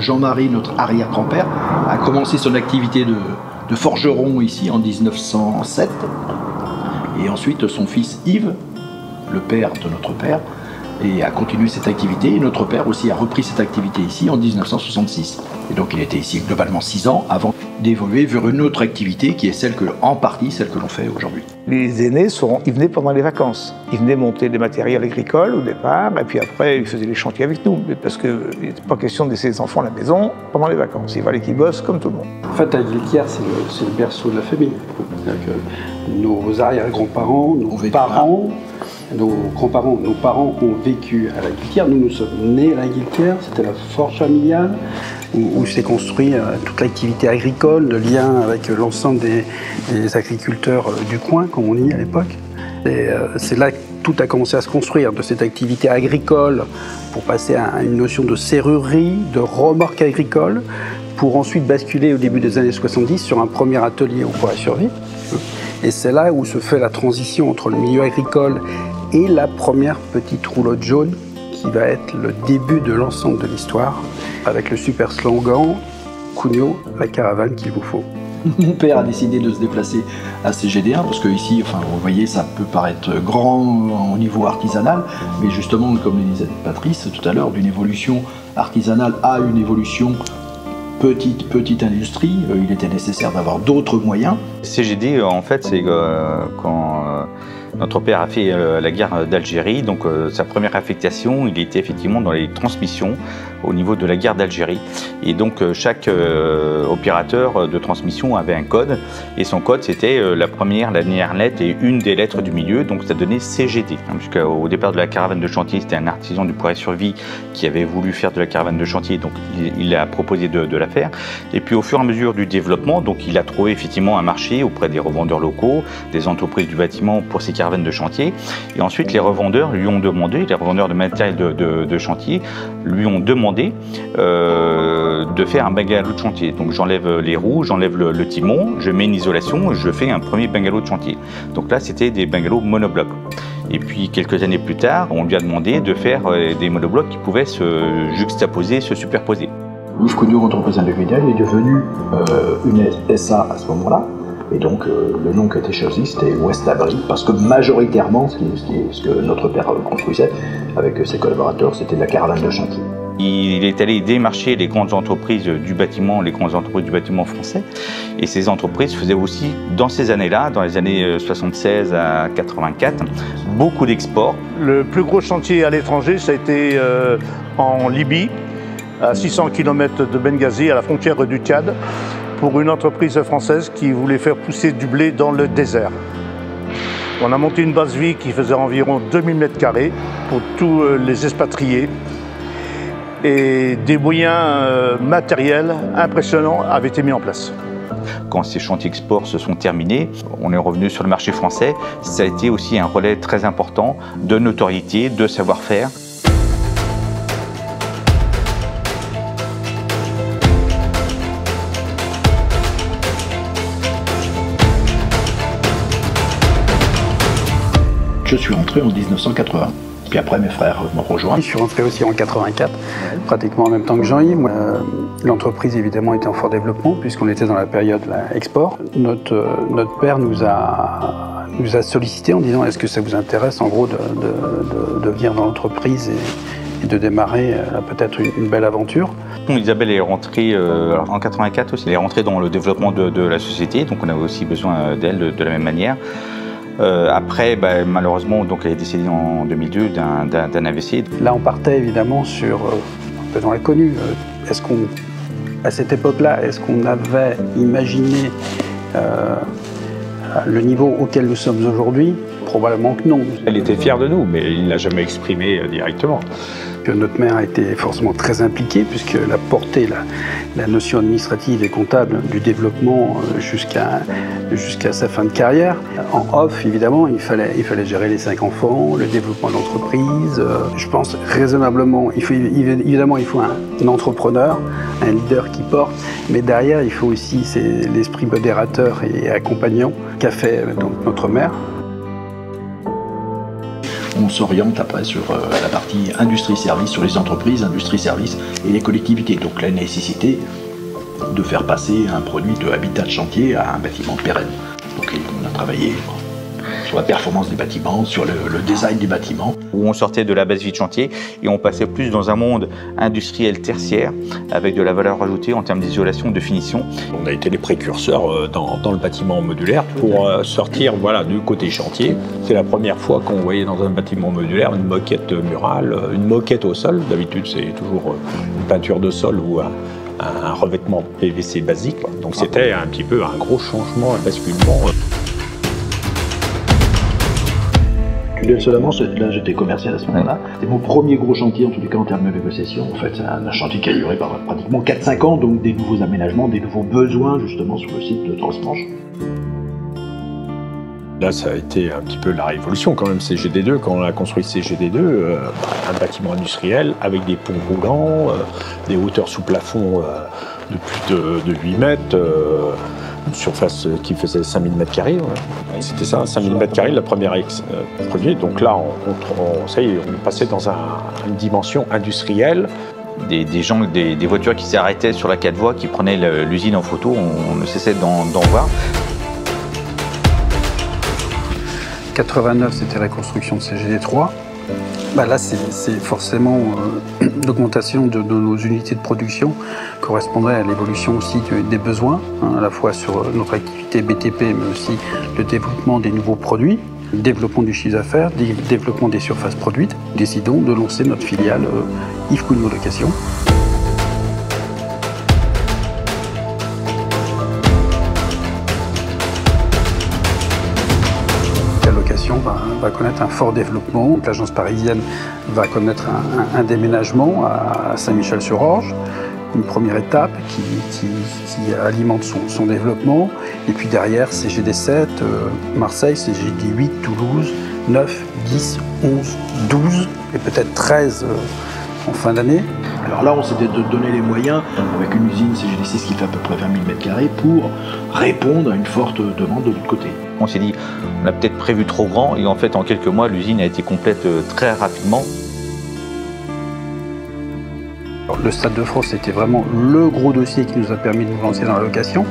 Jean-Marie, notre arrière-grand-père, a commencé son activité de forgeron ici en 1907. Et ensuite, son fils Yves, le père de notre père, a continué cette activité. Et notre père aussi a repris cette activité ici en 1966. Et donc il était ici globalement 6 ans avant d'évoluer vers une autre activité qui est en partie celle que l'on fait aujourd'hui. Les aînés, ils venaient pendant les vacances. Ils venaient monter des matériels agricoles au départ, et puis après ils faisaient les chantiers avec nous. Parce qu'il n'était pas question de laisser les enfants à la maison pendant les vacances. Il fallait qu'ils bossent comme tout le monde. En fait, la Guiltière, c'est le berceau de la famille. Nos arrière-grands-parents, nos parents, nos grands-parents, nos parents ont vécu à la Guiltière. Nous sommes nés à la Guiltière, c'était la forge familiale où s'est construit toute l'activité agricole, de lien avec l'ensemble des agriculteurs du coin, comme on dit à l'époque. Et c'est là que tout a commencé à se construire, de cette activité agricole pour passer à une notion de serrurerie, de remorque agricole, pour ensuite basculer au début des années 70 sur un premier atelier au Bois-sur-Vie. Et c'est là où se fait la transition entre le milieu agricole et la première petite roulotte jaune qui va être le début de l'ensemble de l'histoire, avec le super slogan « Cugnot, la caravane qu'il vous faut ». Mon père a décidé de se déplacer à CGD1 parce que ici, enfin, vous voyez, ça peut paraître grand au niveau artisanal, mais justement, comme le disait Patrice tout à l'heure, d'une évolution artisanale à une évolution petite industrie, il était nécessaire d'avoir d'autres moyens. CGD, en fait, c'est quand notre père a fait la guerre d'Algérie, donc sa première affectation, il était effectivement dans les transmissions au niveau de la guerre d'Algérie. Et donc chaque opérateur de transmission avait un code, et son code c'était la dernière lettre et une des lettres du milieu, donc ça donnait CGD. Puisqu'au départ de la caravane de chantier, c'était un artisan du Poiret-sur-Vie qui avait voulu faire de la caravane de chantier, donc il a proposé de la faire. Et puis au fur et à mesure du développement, donc il a trouvé effectivement un marché auprès des revendeurs locaux, des entreprises du bâtiment pour ces caravanes de chantier. Et ensuite les revendeurs lui ont demandé, les revendeurs de matériel de chantier lui ont demandé de faire un bungalow de chantier. Donc j'enlève les roues, j'enlève le timon, je mets une isolation, je fais un premier bungalow de chantier. Donc là c'était des bungalows monoblocs. Et puis quelques années plus tard, on lui a demandé de faire des monoblocs qui pouvaient se juxtaposer, se superposer. Yves Cugnot, entreprise individuelle, est devenu une SA à ce moment-là. Et donc, le nom qui a été choisi, c'était West Abri, parce que majoritairement, ce que notre père construisait avec ses collaborateurs, c'était de la caravane de chantier. Il est allé démarcher les grandes entreprises du bâtiment, français. Et ces entreprises faisaient aussi, dans ces années-là, dans les années 76 à 84, beaucoup d'exports. Le plus gros chantier à l'étranger, ça a été en Libye, à 600 km de Benghazi, à la frontière du Tchad, pour une entreprise française qui voulait faire pousser du blé dans le désert. On a monté une base vie qui faisait environ 2000 m² pour tous les expatriés. Et des moyens matériels impressionnants avaient été mis en place. Quand ces chantiers export se sont terminés, on est revenu sur le marché français. Ça a été aussi un relais très important de notoriété, de savoir-faire. Je suis rentré en 1980. Puis après, mes frères m'ont rejoint. Je suis rentré aussi en 84, pratiquement en même temps que Jean-Yves. L'entreprise, évidemment, était en fort développement, puisqu'on était dans la période export. Notre père nous a sollicité en disant « Est-ce que ça vous intéresse, en gros, de venir dans l'entreprise et de démarrer peut-être une belle aventure ?» Isabelle est rentrée en 84 aussi. Elle est rentrée dans le développement de la société, donc on avait aussi besoin d'elle de la même manière. Après, malheureusement, donc, elle est décédée en 2002 d'un AVC. Là, on partait évidemment sur, un peu dans l'inconnu. À cette époque-là, est-ce qu'on avait imaginé le niveau auquel nous sommes aujourd'hui? Probablement que non. Elle était fière de nous, mais il ne l'a jamais exprimé directement. Notre mère a été forcément très impliquée, puisqu'elle a porté la notion administrative et comptable du développement jusqu'à sa fin de carrière. En off, évidemment, il fallait gérer les 5 enfants, le développement de l'entreprise. Je pense raisonnablement, évidemment, il faut un entrepreneur, un leader qui porte, mais derrière, il faut aussi l'esprit modérateur et accompagnant qu'a fait donc, notre mère. on s'oriente après sur la partie industrie-service, sur les entreprises, industrie-service et les collectivités. Donc la nécessité de faire passer un produit de habitat de chantier à un bâtiment pérenne. Donc on a travaillé sur la performance des bâtiments, sur le design des bâtiments. Où on sortait de la base vie de chantier et on passait plus dans un monde industriel tertiaire avec de la valeur ajoutée en termes d'isolation, de finition. On a été les précurseurs dans le bâtiment modulaire pour sortir du côté chantier. C'est la première fois qu'on voyait dans un bâtiment modulaire une moquette murale, une moquette au sol. D'habitude c'est toujours une peinture de sol ou un revêtement PVC basique. Donc c'était un petit peu un gros changement, un basculement. Seulement, là j'étais commercial à ce moment-là. C'était mon premier gros chantier, en tous les cas en termes de négociation. En fait, c'est un chantier qui a duré pratiquement 4-5 ans, donc des nouveaux aménagements, des nouveaux besoins justement sur le site de Transmanche. Là, ça a été un petit peu la révolution quand même, CGD2. Quand on a construit CGD2, un bâtiment industriel avec des ponts roulants, des hauteurs sous plafond de plus de 8 mètres, une surface qui faisait 5000 m². Ouais. C'était ça, 5000 m², la première produit. Donc là, ça y est, on passait dans une dimension industrielle. Des voitures qui s'arrêtaient sur la 4 voies, qui prenaient l'usine en photo, on ne cessait d'en voir. 89, c'était la construction de CGD3. Là, c'est forcément l'augmentation de nos unités de production correspondrait à l'évolution aussi des besoins, à la fois sur notre activité BTP, mais aussi le développement des nouveaux produits, le développement du chiffre d'affaires, le développement des surfaces produites. Décidons de lancer notre filiale Yves Cugnot Location. Va connaître un fort développement. L'agence parisienne va connaître un déménagement à Saint-Michel-sur-Orge, une première étape qui alimente son développement. Et puis derrière, CGD7, Marseille, CGD8, Toulouse, 9, 10, 11, 12 et peut-être 13 en fin d'année. Alors là, on s'était donné les moyens, avec une usine CGD6 qui fait à peu près 20 000 m², pour répondre à une forte demande de l'autre côté. On s'est dit, on a peut-être prévu trop grand, et en fait, en quelques mois, l'usine a été complète très rapidement. Alors, le Stade de France, c'était vraiment le gros dossier qui nous a permis de nous lancer dans la location.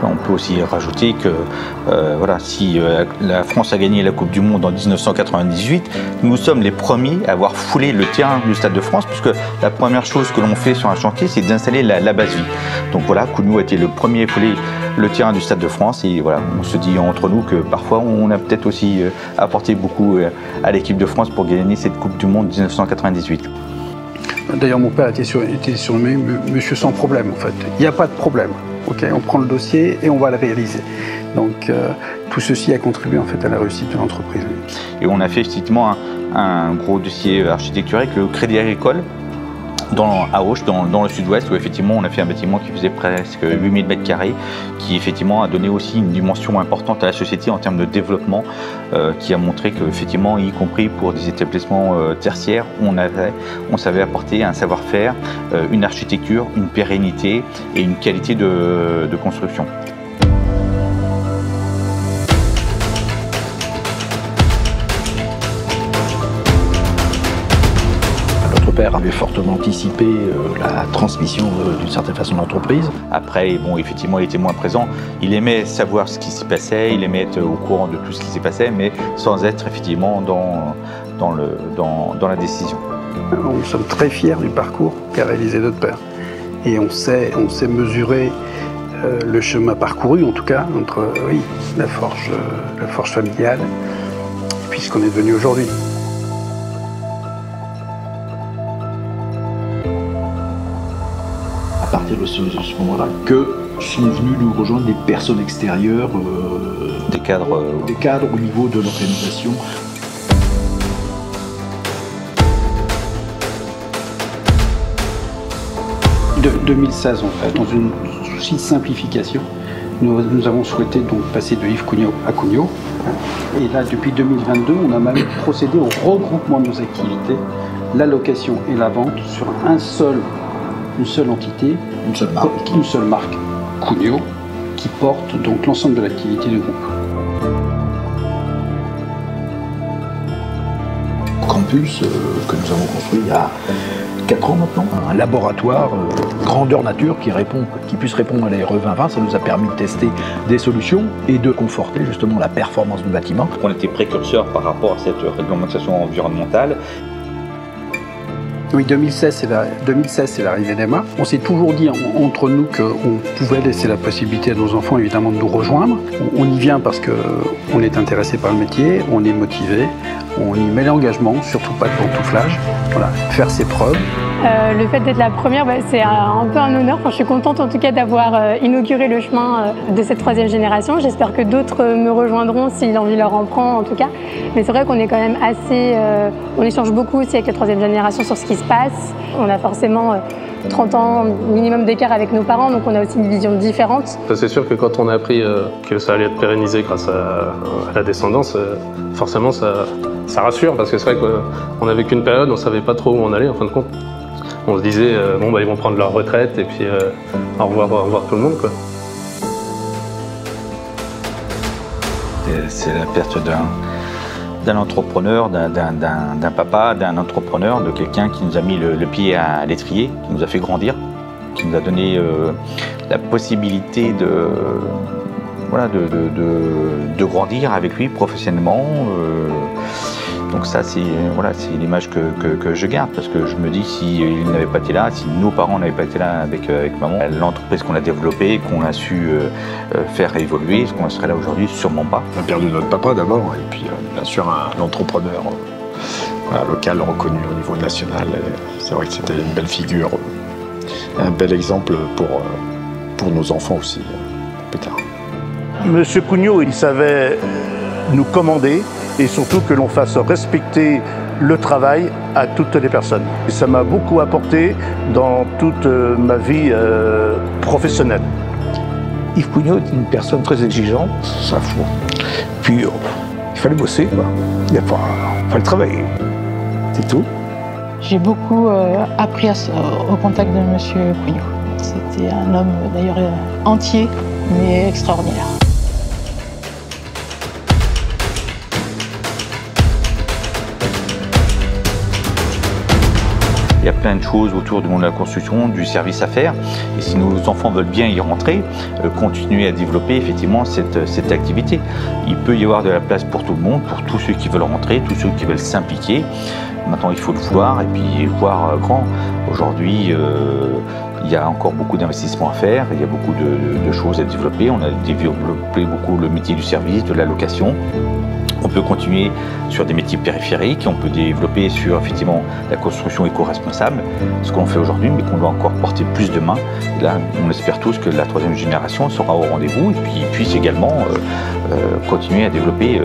On peut aussi rajouter que si la France a gagné la Coupe du Monde en 1998, nous sommes les premiers à avoir foulé le terrain du Stade de France, puisque la première chose que l'on fait sur un chantier, c'est d'installer la base vie. Donc voilà, Cugnot a été le premier à fouler le terrain du Stade de France, et voilà, on se dit entre nous que parfois on a peut-être aussi apporté beaucoup à l'équipe de France pour gagner cette Coupe du Monde 1998. D'ailleurs, mon père était surnommé Monsieur sans problème, en fait. Il n'y a pas de problème. Ok, on prend le dossier et on va le réaliser. Donc, tout ceci a contribué en fait à la réussite de l'entreprise. Et on a fait effectivement un gros dossier architectural avec le Crédit Agricole à Auch, dans le sud-ouest, où effectivement on a fait un bâtiment qui faisait presque 8000 m², qui effectivement a donné aussi une dimension importante à la société en termes de développement, qui a montré qu'effectivement, y compris pour des établissements tertiaires, on savait apporter un savoir-faire, une architecture, une pérennité et une qualité de construction. Père avait fortement anticipé la transmission d'une certaine façon de l'entreprise. Après, bon, effectivement, il était moins présent. Il aimait savoir ce qui s'y passait, il aimait être au courant de tout ce qui s'y passait, mais sans être effectivement dans la décision. Nous sommes très fiers du parcours qu'a réalisé notre père. Et on sait mesurer le chemin parcouru, en tout cas, entre la forge familiale et puis ce qu'on est devenu aujourd'hui. À partir de ce moment-là, que sont venus nous rejoindre des personnes extérieures, des cadres au niveau de l'organisation. De 2016 en fait, dans une souci de simplification, nous avons souhaité donc passer de Yves Cugnot à Cugnot. Et là, depuis 2022, on a même procédé au regroupement de nos activités, la location et la vente sur une seule entité, une seule marque, Cugnot, qui porte donc l'ensemble de l'activité du groupe. Impulse que nous avons construit il y a 4 ans maintenant. Un laboratoire grandeur nature qui puisse répondre à la RE 2020. Ça nous a permis de tester des solutions et de conforter justement la performance du bâtiment. On était précurseurs par rapport à cette réglementation environnementale. Oui, 2016, c'est l'arrivée d'Emma. On s'est toujours dit entre nous qu'on pouvait laisser la possibilité à nos enfants, évidemment, de nous rejoindre. On y vient parce qu'on est intéressé par le métier, on est motivé, on y met l'engagement, surtout pas de pantouflage. Voilà, faire ses preuves. Le fait d'être la première, c'est un peu un honneur. Enfin, je suis contente en tout cas d'avoir inauguré le chemin de cette 3e génération. J'espère que d'autres me rejoindront si l'envie leur en prend en tout cas. Mais c'est vrai qu'on est quand même assez... on échange beaucoup aussi avec la 3e génération sur ce qui se passe. On a forcément 30 ans minimum d'écart avec nos parents, donc on a aussi une vision différente. C'est sûr que quand on a appris que ça allait être pérennisé grâce à la descendance, forcément ça rassure, parce que c'est vrai qu'on a vécu une période, on ne savait pas trop où on allait en fin de compte. On se disait, bon, ils vont prendre leur retraite et puis au revoir tout le monde, quoi. C'est la perte d'un entrepreneur, d'un papa, d'un entrepreneur, de quelqu'un qui nous a mis le pied à l'étrier, qui nous a fait grandir, qui nous a donné la possibilité de grandir avec lui professionnellement. Donc ça, c'est l'image que je garde, parce que je me dis, s'il n'avait pas été là, si nos parents n'avaient pas été là avec maman, l'entreprise qu'on a développée, qu'on a su faire évoluer, est-ce qu'on serait là aujourd'hui? Sûrement pas. On a perdu notre papa d'abord, et puis bien sûr un entrepreneur local reconnu au niveau national. C'est vrai que c'était une belle figure, un bel exemple pour nos enfants aussi, plus tard. Monsieur Cugnot, il savait nous commander, et surtout que l'on fasse respecter le travail à toutes les personnes. Et ça m'a beaucoup apporté dans toute ma vie professionnelle. Yves Cugnot est une personne très exigeante, ça faut. Puis il fallait bosser, quoi. Il fallait travailler, c'est tout. J'ai beaucoup appris au contact de Monsieur Cugnot. C'était un homme d'ailleurs entier, mais extraordinaire. Il y a plein de choses autour du monde de la construction, du service à faire. Et si nos enfants veulent bien y rentrer, continuer à développer effectivement cette activité. Il peut y avoir de la place pour tout le monde, pour tous ceux qui veulent rentrer, tous ceux qui veulent s'impliquer. Maintenant, il faut le vouloir et puis voir grand. Aujourd'hui, il y a encore beaucoup d'investissements à faire, il y a beaucoup de choses à développer. On a développé beaucoup le métier du service, de la location. On peut continuer sur des métiers périphériques, on peut développer sur effectivement la construction éco-responsable, ce qu'on fait aujourd'hui, mais qu'on doit encore porter plus de main. Et là, on espère tous que la 3e génération sera au rendez-vous et puis puisse également continuer à développer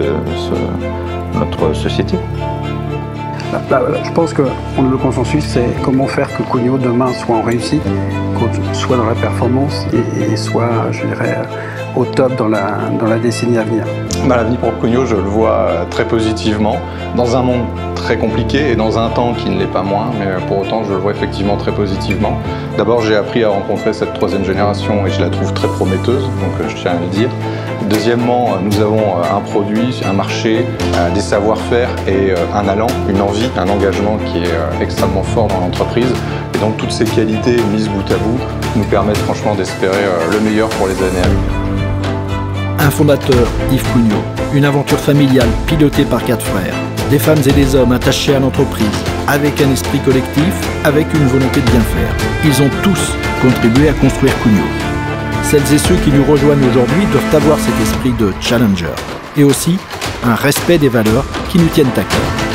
notre société. Je pense que le consensus, c'est comment faire que Cugnot demain soit en réussite, soit dans la performance et soit, je dirais, au top dans la décennie à venir. L'avenir pour Cugnot, je le vois très positivement, dans un monde très compliqué et dans un temps qui ne l'est pas moins, mais pour autant je le vois effectivement très positivement. D'abord, j'ai appris à rencontrer cette 3e génération et je la trouve très prometteuse, donc je tiens à le dire. Deuxièmement, nous avons un produit, un marché, des savoir-faire et un allant, une envie, un engagement qui est extrêmement fort dans l'entreprise. Et donc toutes ces qualités mises bout à bout nous permettent franchement d'espérer le meilleur pour les années à venir. Un fondateur, Yves Cugnot, une aventure familiale pilotée par 4 frères, des femmes et des hommes attachés à l'entreprise, avec un esprit collectif, avec une volonté de bien faire. Ils ont tous contribué à construire Cugnot. Celles et ceux qui nous rejoignent aujourd'hui doivent avoir cet esprit de challenger et aussi un respect des valeurs qui nous tiennent à cœur.